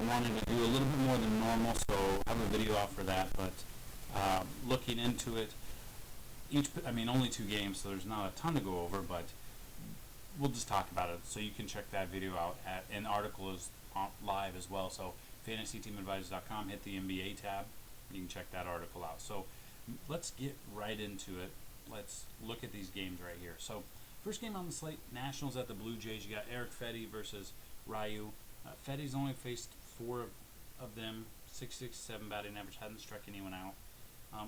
wanted to do a little bit more than normal, so I have a video out for that. But looking into it, only 2 games, so there's not a ton to go over, but we'll just talk about it. So you can check that video out. An article is live as well. So fantasyteamadvisors.com, hit the NBA tab. You can check that article out. So let's get right into it. Let's look at these games right here. So first game on the slate, Nationals at the Blue Jays. You got Eric Fedde versus Ryu. Fedde's only faced 4 of them, 6.67 batting average, hadn't struck anyone out.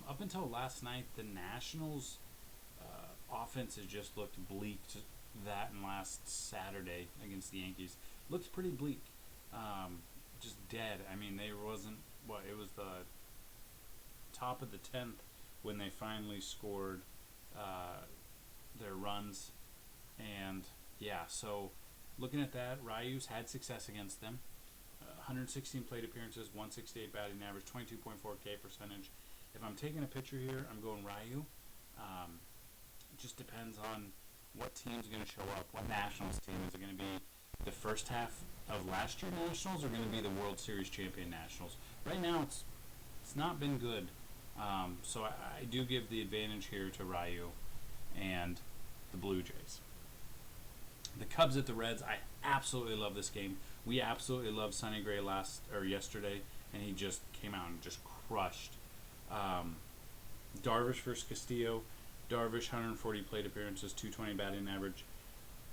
Up until last night, the Nationals' offense has just looked bleak. That and last Saturday against the Yankees looked pretty bleak, just dead. I mean, it was the top of the 10th when they finally scored their runs, and yeah, so looking at that, Ryu's had success against them. 116 plate appearances, 168 batting average, 22.4 K percentage. If I'm taking a picture here, I'm going Ryu. It just depends on what team's going to show up. What Nationals team? Is it going to be the first half of last year Nationals, or going to be the World Series champion Nationals? Right now, it's not been good. So I do give the advantage here to Ryu and the Blue Jays. The Cubs at the Reds. I absolutely love this game. We absolutely loved Sonny Gray yesterday, and he just came out and just crushed. Darvish versus Castillo. Darvish, 140 plate appearances, 220 batting average.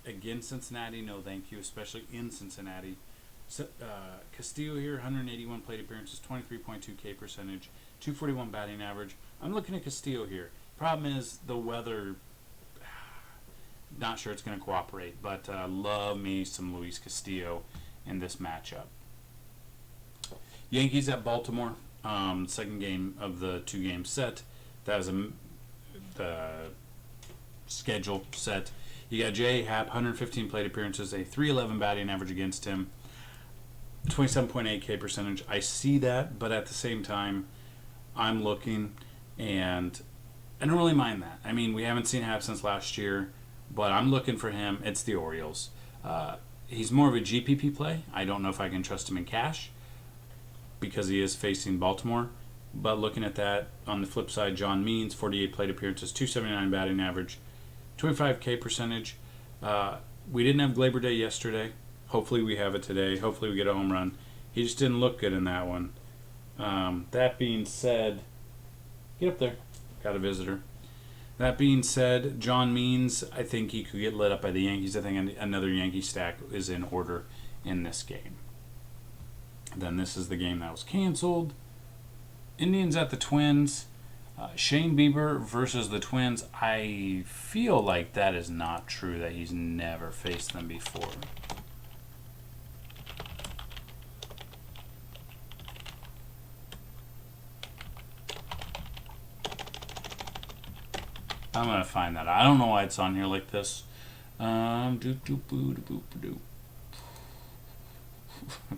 Against Cincinnati, no thank you, especially in Cincinnati. Castillo here, 181 plate appearances, 23.2 K percentage, 241 batting average. I'm looking at Castillo here. Problem is the weather. Not sure it's going to cooperate, but love me some Luis Castillo in this matchup. Yankees at Baltimore. Second game of the 2-game set. That was the schedule set. You got J. Happ, 115 plate appearances, a 311 batting average against him, 27.8 K percentage. I see that, but at the same time, I'm looking, and I don't really mind that. I mean, we haven't seen Happ since last year, but I'm looking for him. It's the Orioles. He's more of a GPP play. I don't know if I can trust him in cash because he is facing Baltimore. But looking at that, on the flip side, John Means, 48 plate appearances, 279 batting average, 25 K percentage. We didn't have Labor Day yesterday. Hopefully we have it today. Hopefully we get a home run. He just didn't look good in that one. That being said, get up there. Got a visitor. That being said, John Means, I think he could get lit up by the Yankees. I think another Yankee stack is in order in this game. Then this is the game that was canceled. Indians at the Twins. Shane Bieber versus the Twins. I feel like that is not true, that he's never faced them before. I'm going to find that. I don't know why it's on here like this.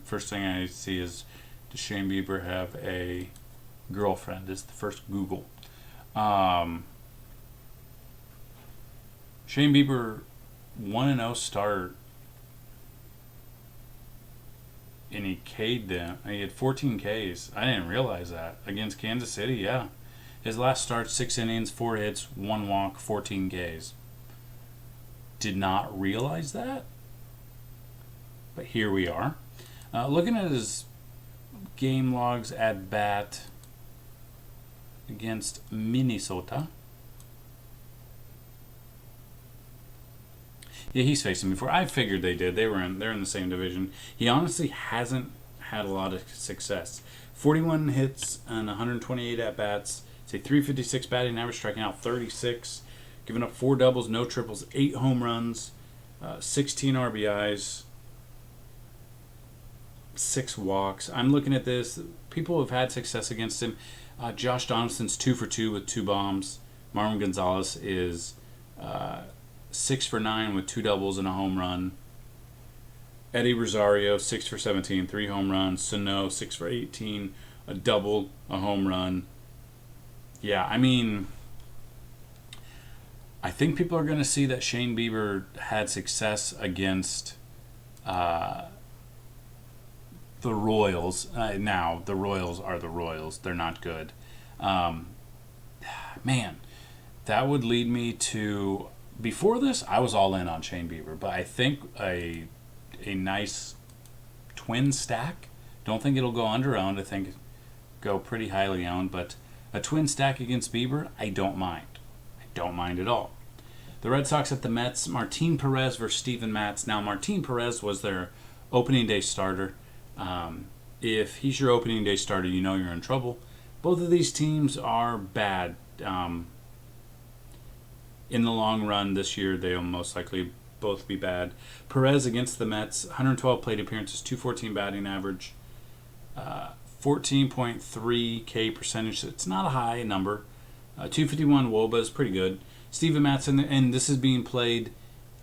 First thing I see is, does Shane Bieber have a girlfriend? Is the first Google. Shane Bieber 1-0 start, and he K'd them. He had 14 Ks. I didn't realize that. Against Kansas City, yeah. His last start, 6 innings, 4 hits, 1 walk, 14 Ks. Did not realize that. But here we are. Looking at his game logs at bat against Minnesota. Yeah, he's faced them before. I figured they did. They're in the same division. He honestly hasn't had a lot of success. 41 hits and 128 at bats. It's a 356 batting average, striking out 36, giving up 4 doubles, no triples, 8 home runs, 16 RBIs, 6 walks. I'm looking at this. People have had success against him. Josh Donaldson's 2 for 2 with 2 bombs. Marwin Gonzalez is 6 for 9 with 2 doubles and a home run. Eddie Rosario, 6 for 17, 3 home runs. Sano, 6 for 18, a double, a home run. Yeah, I mean, I think people are going to see that Shane Bieber had success against the Royals. Now, the Royals are the Royals. They're not good. Man, that would lead me to... Before this, I was all in on Shane Bieber, but I think a nice twin stack. Don't think it'll go under-owned. I think go pretty highly owned, but a twin stack against Bieber, I don't mind. I don't mind at all. The Red Sox at the Mets, Martin Perez versus Steven Matz. Now, Martin Perez was their opening day starter. If he's your opening day starter, you know you're in trouble. Both of these teams are bad. In the long run this year, they'll most likely both be bad. Perez against the Mets, 112 plate appearances, 214 batting average, 14.3 K percentage. It's not a high number. 251 WOBA is pretty good. Steven Matz, and this is being played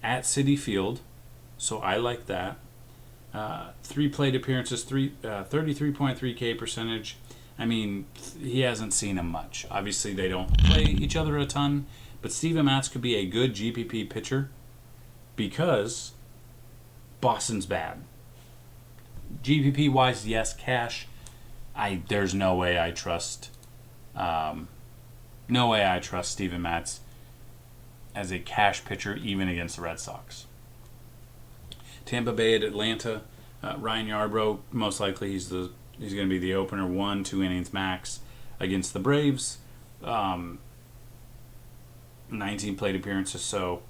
at Citi Field, so I like that. 3 plate appearances, 33.3 K percentage. I mean, he hasn't seen him much. Obviously, they don't play each other a ton, but Steven Matz could be a good GPP pitcher because Boston's bad. GPP wise, yes. Cash, there's no way I trust. No way I trust Steven Matz as a cash pitcher, even against the Red Sox. Tampa Bay at Atlanta. Ryan Yarbrough, most likely he's going to be the opener, 1-2 innings max against the Braves. 19 plate appearances, so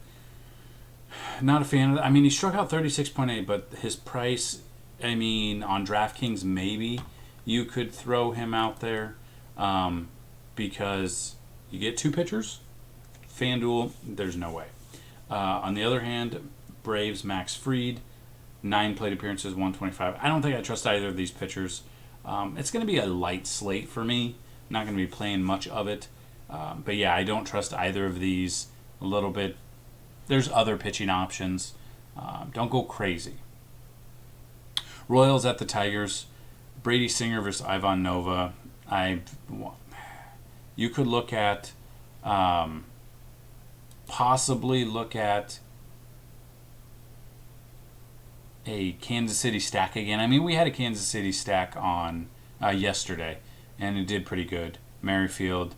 not a fan of that. I mean, he struck out 36.8, but his price, I mean, on Draftkings, maybe you could throw him out there because you get 2 pitchers. Fanduel, there's no way. On the other hand, Braves, Max Fried, 9 plate appearances, 125. I don't think I trust either of these pitchers. It's going to be a light slate for me. Not going to be playing much of it. But yeah, I don't trust either of these a little bit. There's other pitching options. Don't go crazy. Royals at the Tigers. Brady Singer versus Ivan Nova. You could look at... possibly look at a Kansas City stack again. I mean, we had a Kansas City stack on yesterday, and it did pretty good. Merrifield,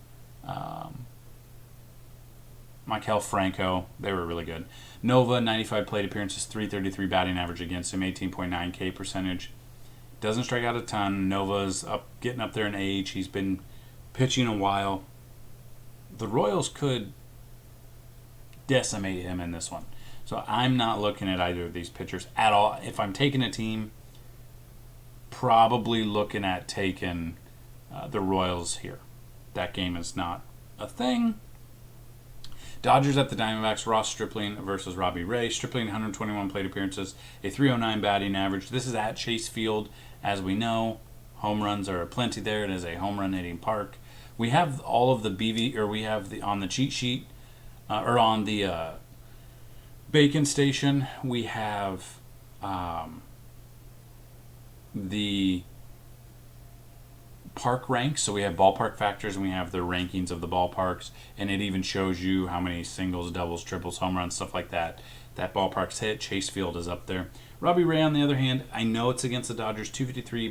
Maikel Franco, they were really good. Nova, 95 plate appearances, 333 batting average against him, 18.9 K percentage. Doesn't strike out a ton. Nova's getting up there in age. He's been pitching a while. The Royals could decimate him in this one. So I'm not looking at either of these pitchers at all. If I'm taking a team, probably looking at taking the Royals here. That game is not a thing. Dodgers at the Diamondbacks. Ross Stripling versus Robbie Ray. Stripling, 121 plate appearances, a 309 batting average. This is at Chase Field. As we know, home runs are plenty there. It is a home run hitting park. We have all of the we have on the cheat sheet, or on the Bacon Station, we have the park ranks. So we have ballpark factors, and we have the rankings of the ballparks, and it even shows you how many singles, doubles, triples, home runs, stuff like that ballpark's hit. Chase Field is up there. Robbie Ray, on the other hand, I know it's against the Dodgers, 253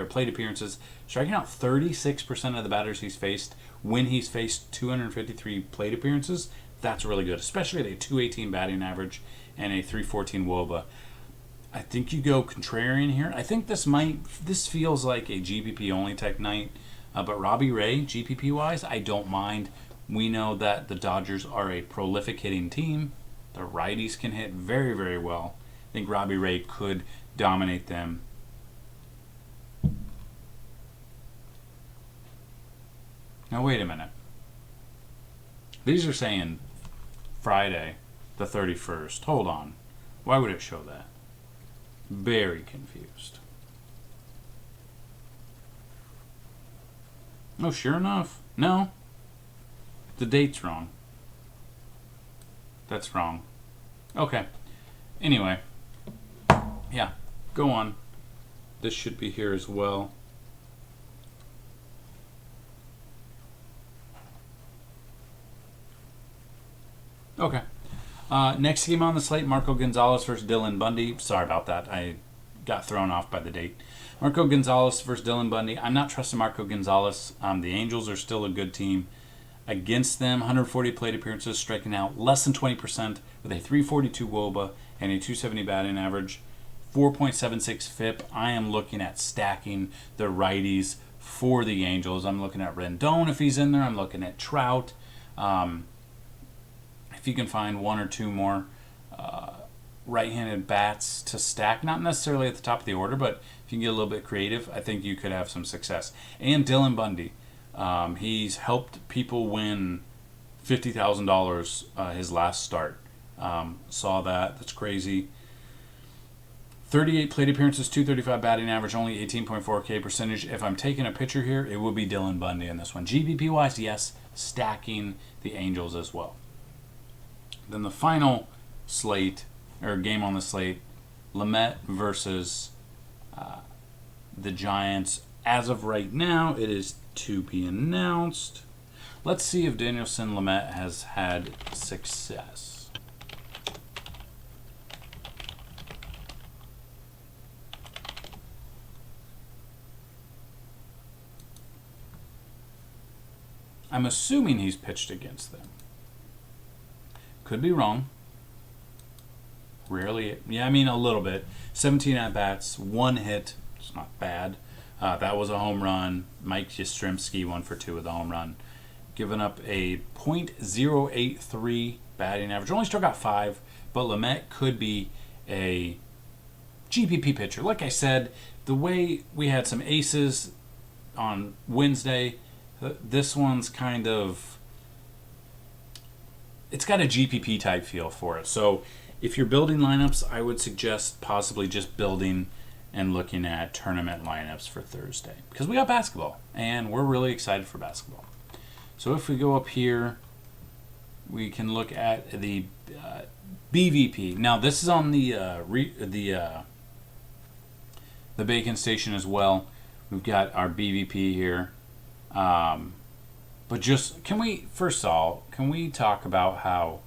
plate appearances, striking out 36% of the batters he's faced when he's faced 253 plate appearances. That's really good, especially at a 218 batting average and a 314 WOBA. I think you go contrarian here. I think this feels like a GPP only type night, but Robbie Ray, GPP wise, I don't mind. We know that the Dodgers are a prolific hitting team. The righties can hit very, very well. I think Robbie Ray could dominate them. Now wait a minute. These are saying Friday the 31st. Hold on. Why would it show that? Very confused. Oh, sure enough. No. The date's wrong. That's wrong. Okay. Anyway. Yeah. Go on. This should be here as well. Okay. Next game on the slate, Marco Gonzalez versus Dylan Bundy. Sorry about that. I got thrown off by the date. Marco Gonzalez versus Dylan Bundy. I'm not trusting Marco Gonzalez. The Angels are still a good team. Against them, 140 plate appearances, striking out less than 20% with a 342 WOBA and a 270 batting average, 4.76 FIP. I am looking at stacking the righties for the Angels. I'm looking at Rendon if he's in there. I'm looking at Trout. If you can find one or two more right-handed bats to stack, not necessarily at the top of the order, but if you can get a little bit creative, I think you could have some success. And Dylan Bundy. He's helped people win $50,000 his last start. Saw that. That's crazy. 38 plate appearances, 235 batting average, only 18.4 K percentage. If I'm taking a pitcher here, it would be Dylan Bundy in this one. GBP-wise, yes, stacking the Angels as well. Then the final slate, or game on the slate, Lamet versus the Giants. As of right now, it is to be announced. Let's see if Danielson Lamet has had success. I'm assuming he's pitched against them. Could be wrong. Rarely. Yeah, I mean a little bit. 17 at-bats, 1 hit. It's not bad. That was a home run. Mike Yastrzemski 1 for 2 with a home run. Giving up a .083 batting average. Only struck out 5, but Lamet could be a GPP pitcher. Like I said, the way we had some aces on Wednesday, this one's kind of... It's got a GPP type feel for it. So if you're building lineups, I would suggest possibly just building and looking at tournament lineups for Thursday, because we got basketball and we're really excited for basketball. So if we go up here, we can look at the BVP. Now this is on the Bacon Station as well. We've got our BVP here, but just can we talk about how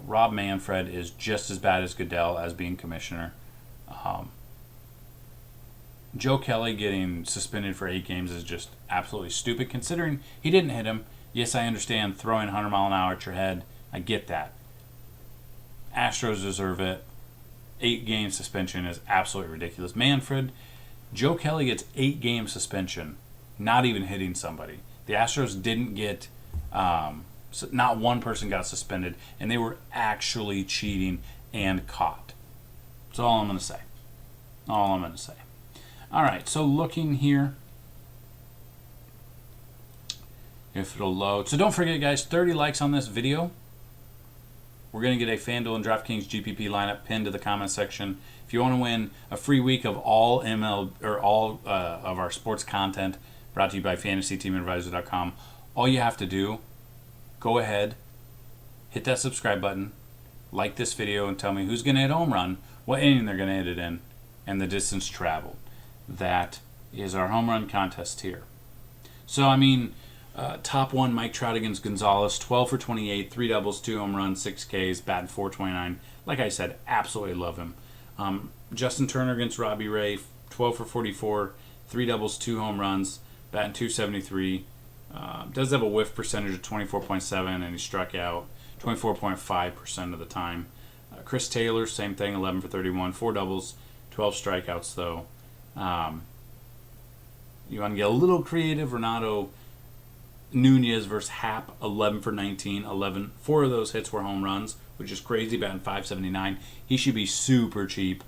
Rob Manfred is just as bad as Goodell as being commissioner. Joe Kelly getting suspended for 8 games is just absolutely stupid, considering he didn't hit him. Yes, I understand throwing 100 mile an hour at your head. I get that. Astros deserve it. 8-game suspension is absolutely ridiculous. Manfred, Joe Kelly gets 8-game suspension, not even hitting somebody. The Astros didn't get, not one person got suspended, and they were actually cheating and caught. That's all I'm going to say. All I'm going to say. All right, so looking here, if it'll load. So don't forget, guys, 30 likes on this video. We're going to get a Fanduel and Draftkings GPP lineup pinned to the comment section. If you want to win a free week of all of our sports content brought to you by FantasyTeamAdvisor.com, all you have to do, go ahead, hit that subscribe button, like this video, and tell me who's going to hit a home run, what inning they're going to hit it in, and the distance traveled. That is our home run contest here. So, I mean, top one, Mike Trout against Gonzalez, 12 for 28, 3 doubles, 2 home runs, 6 Ks, batting .429. Like I said, absolutely love him. Justin Turner against Robbie Ray, 12 for 44, 3 doubles, 2 home runs, batting .273. Does have a whiff percentage of 24.7, and he struck out 24.5% of the time. Chris Taylor, same thing, 11 for 31, 4 doubles, 12 strikeouts though. You want to get a little creative, Renato Nunez versus Happ, 11 for 19, 4 of those hits were home runs, which is crazy, batting .579. He should be super cheap.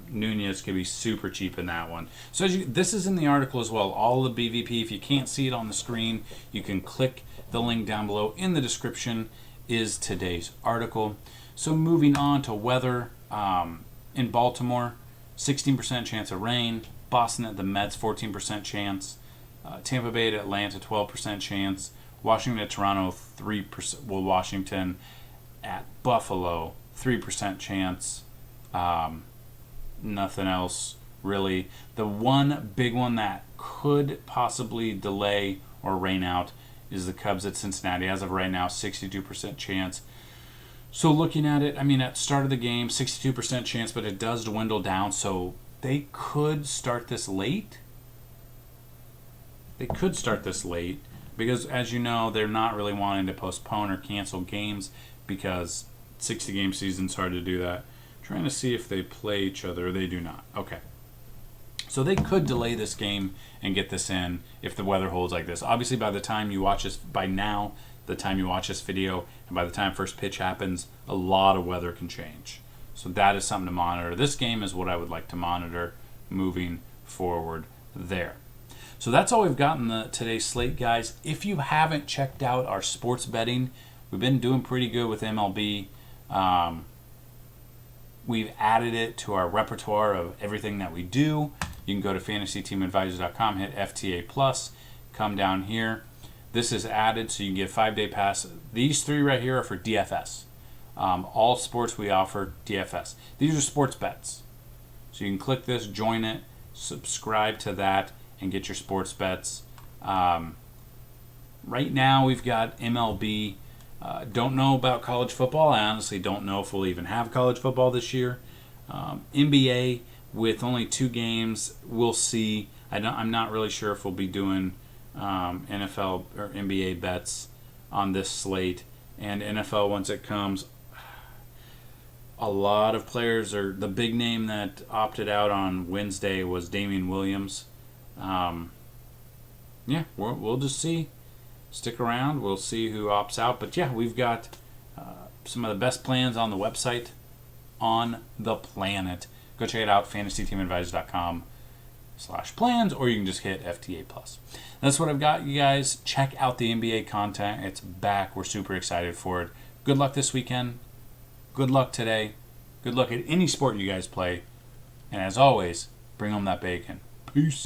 Nunez could be super cheap in that one. So this is in the article as well, all the BVP. If you can't see it on the screen, you can click the link down below. In the description is today's article. So moving on to weather, in Baltimore, 16% chance of rain. Boston at the Mets, 14% chance. Tampa Bay at Atlanta, 12% chance. Washington at Toronto, 3%. Well, Washington at Buffalo, 3% chance. Nothing else really. The one big one that could possibly delay or rain out is the Cubs at Cincinnati. As of right now, 62% chance. So looking at it, I mean, at the start of the game, 62% chance, but it does dwindle down. So they could start this late. They could start this late because, as you know, they're not really wanting to postpone or cancel games because 60-game season's hard to do that. Trying to see if they play each other. They do not. Okay. So they could delay this game and get this in if the weather holds like this. Obviously, by the time you watch this, by now, the time you watch this video, and by the time first pitch happens, a lot of weather can change. So that is something to monitor. This game is what I would like to monitor moving forward there. So that's all we've got in today's slate, guys. If you haven't checked out our sports betting, we've been doing pretty good with MLB. We've added it to our repertoire of everything that we do. You can go to fantasyteamadvisor.com, hit FTA Plus, come down here. This is added so you can get 5-day pass. These 3 right here are for DFS. All sports we offer DFS. These are sports bets. So you can click this, join it, subscribe to that, and get your sports bets. Right now we've got MLB. Don't know about college football. I honestly don't know if we'll even have college football this year. NBA with only 2 games, we'll see. I'm not really sure if we'll be doing NFL or NBA bets on this slate. And NFL, once it comes, a lot of players are. The big name that opted out on Wednesday was Damian Williams. Yeah, we'll just see. Stick around. We'll see who opts out. But yeah, we've got some of the best plans on the website on the planet. Go check it out, fantasyteamadvisor.com/plans, or you can just hit FTA Plus. That's what I've got, you guys. Check out the NBA content. It's back. We're super excited for it. Good luck this weekend. Good luck today. Good luck at any sport you guys play. And as always, bring home that bacon. Peace.